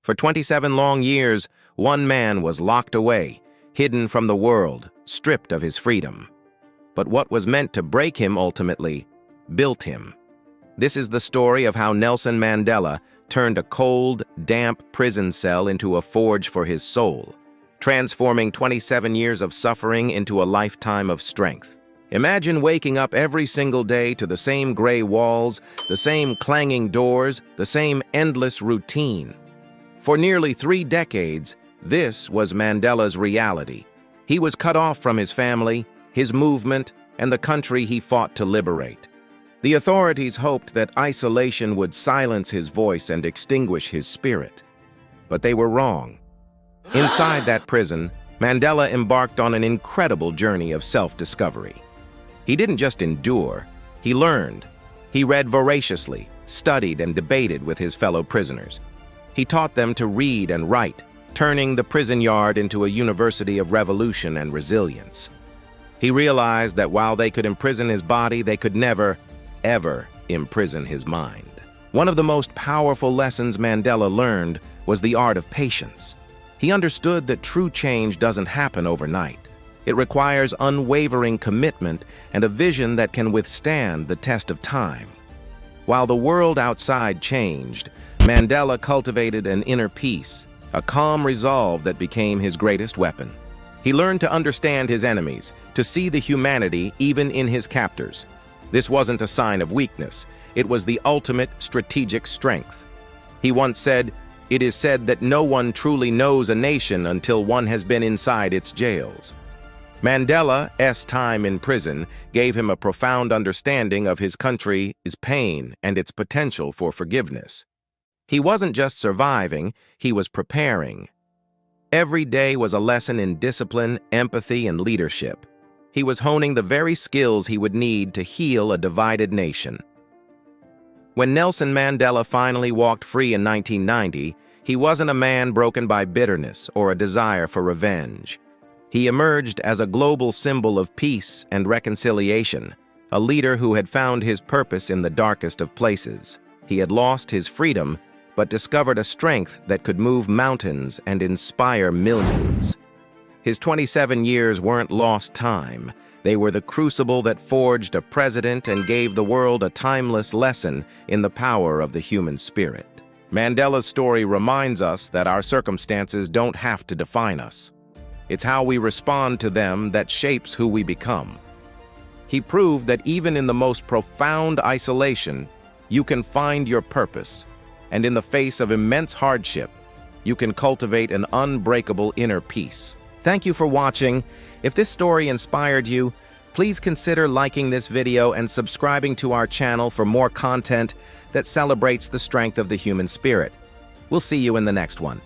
For 27 long years, one man was locked away, hidden from the world, stripped of his freedom. But what was meant to break him ultimately built him. This is the story of how Nelson Mandela turned a cold, damp prison cell into a forge for his soul, transforming 27 years of suffering into a lifetime of strength. Imagine waking up every single day to the same gray walls, the same clanging doors, the same endless routine. For nearly 3 decades, this was Mandela's reality. He was cut off from his family, his movement, and the country he fought to liberate. The authorities hoped that isolation would silence his voice and extinguish his spirit. But they were wrong. Inside that prison, Mandela embarked on an incredible journey of self-discovery. He didn't just endure, he learned. He read voraciously, studied and debated with his fellow prisoners. He taught them to read and write, turning the prison yard into a university of revolution and resilience. He realized that while they could imprison his body, they could never, ever imprison his mind. One of the most powerful lessons Mandela learned was the art of patience. He understood that true change doesn't happen overnight. It requires unwavering commitment and a vision that can withstand the test of time. While the world outside changed, Mandela cultivated an inner peace, a calm resolve that became his greatest weapon. He learned to understand his enemies, to see the humanity even in his captors. This wasn't a sign of weakness, it was the ultimate strategic strength. He once said, "It is said that no one truly knows a nation until one has been inside its jails." Mandela's time in prison gave him a profound understanding of his country's pain and its potential for forgiveness. He wasn't just surviving, he was preparing. Every day was a lesson in discipline, empathy, and leadership. He was honing the very skills he would need to heal a divided nation. When Nelson Mandela finally walked free in 1990, he wasn't a man broken by bitterness or a desire for revenge. He emerged as a global symbol of peace and reconciliation, a leader who had found his purpose in the darkest of places. He had lost his freedom, but discovered a strength that could move mountains and inspire millions. His 27 years weren't lost time. They were the crucible that forged a president and gave the world a timeless lesson in the power of the human spirit. Mandela's story reminds us that our circumstances don't have to define us. It's how we respond to them that shapes who we become. He proved that even in the most profound isolation, you can find your purpose, and in the face of immense hardship, you can cultivate an unbreakable inner peace. Thank you for watching. If this story inspired you, please consider liking this video and subscribing to our channel for more content that celebrates the strength of the human spirit. We'll see you in the next one.